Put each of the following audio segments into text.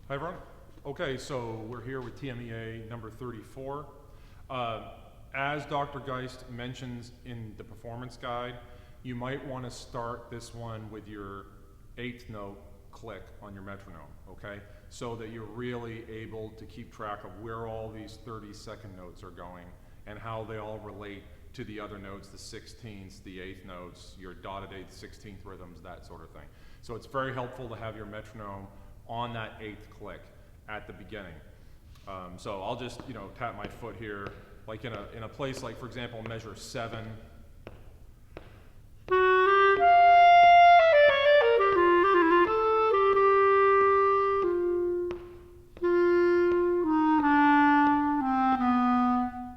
Hi everyone. Okay, so we're here with Tmea number 34. As Dr. Geist mentions in the performance guide, you might want to start this one with your 8th note click on your metronome, okay? So that you're really able to keep track of where all these 32nd notes are going and how they all relate to the other notes, the 16ths, the 8th notes, your dotted 8th, 16th rhythms, that sort of thing. So it's very helpful to have your metronome on that 8th click at the beginning. So I'll just, tap my foot here, like in a place like, for example, measure 7.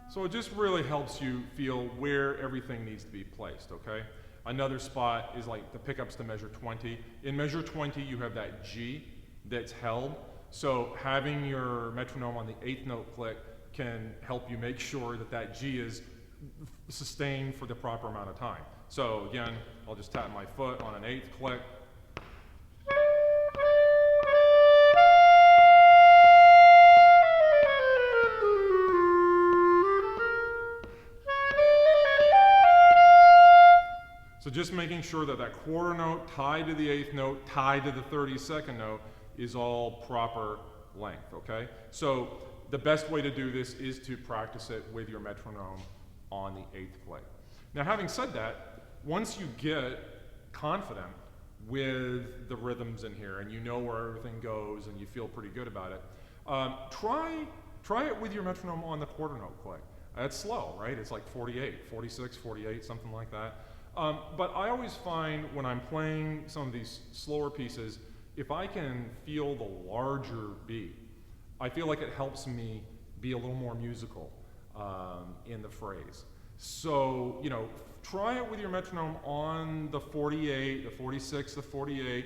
So it just really helps you feel where everything needs to be placed, okay? Another spot is like the pickups to measure 20. In measure 20, you have that G that's held. So having your metronome on the 8th note click can help you make sure that that G is sustained for the proper amount of time. So again, I'll just tap my foot on an 8th click. So just making sure that that quarter note tied to the 8th note, tied to the 32nd note, is all proper length, okay? So the best way to do this is to practice it with your metronome on the 8th click. Now having said that, once you get confident with the rhythms in here and you know where everything goes and you feel pretty good about it, try it with your metronome on the quarter note click. That's slow, right? It's like 48, 46, 48, something like that. But I always find when I'm playing some of these slower pieces, if I can feel the larger beat, I feel like it helps me be a little more musical in the phrase. So, try it with your metronome on the 48, the 46, the 48.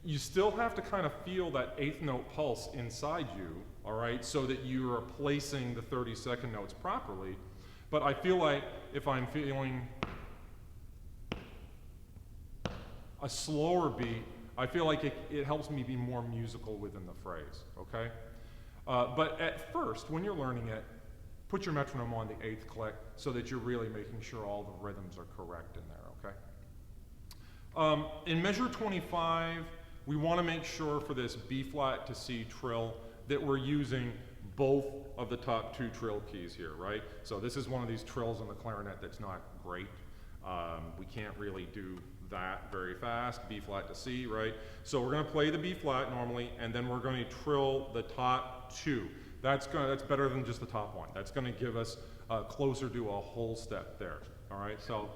You still have to kind of feel that 8th note pulse inside you, all right, so that you are placing the 32nd notes properly. But I feel like if I'm feeling a slower beat, I feel like it helps me be more musical within the phrase, okay? But at first, when you're learning it, put your metronome on the 8th click so that you're really making sure all the rhythms are correct in there, okay? In measure 25, we want to make sure for this B flat to C trill that we're using both of the top 2 trill keys here, right? So this is one of these trills on the clarinet that's not great. We can't really do that very fast, B flat to C, right? So we're going to play the B flat normally, and then we're going to trill the top 2. That's better than just the top 1. That's going to give us closer to a whole step there, all right? So.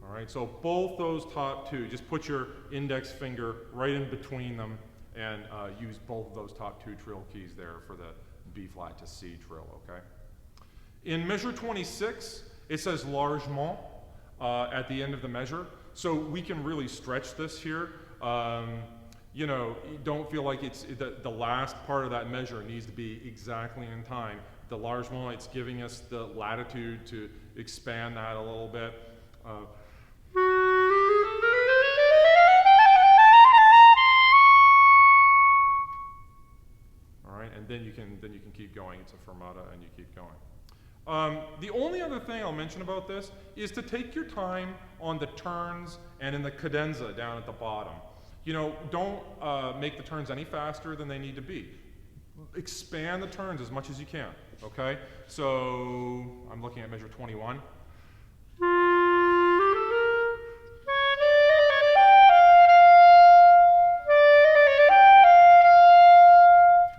All right, so both those top 2, just put your index finger right in between them and use both of those top 2 trill keys there for the B flat to C trill, okay? In measure 26, it says largement at the end of the measure, so we can really stretch this here. Don't feel like it's the last part of that measure needs to be exactly in time. The largement, it's giving us the latitude to expand that a little bit. All right, and then you can keep going. It's a fermata, and you keep going. The only other thing I'll mention about this is to take your time on the turns and in the cadenza down at the bottom. Don't make the turns any faster than they need to be. Expand the turns as much as you can, okay? So I'm looking at measure 21.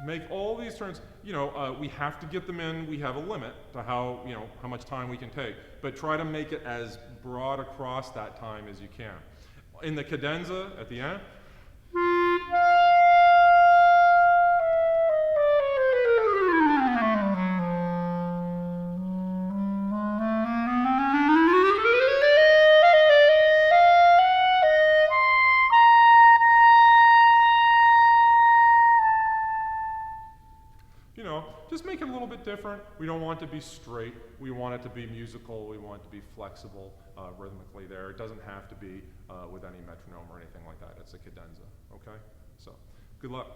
Make all these turns, we have to get them in. We have a limit to how much time we can take, but try to make it as broad across that time as you can. In the cadenza at the end, just make it a little bit different. We don't want it to be straight. We want it to be musical. We want it to be flexible rhythmically there. It doesn't have to be with any metronome or anything like that. It's a cadenza, okay? So, good luck.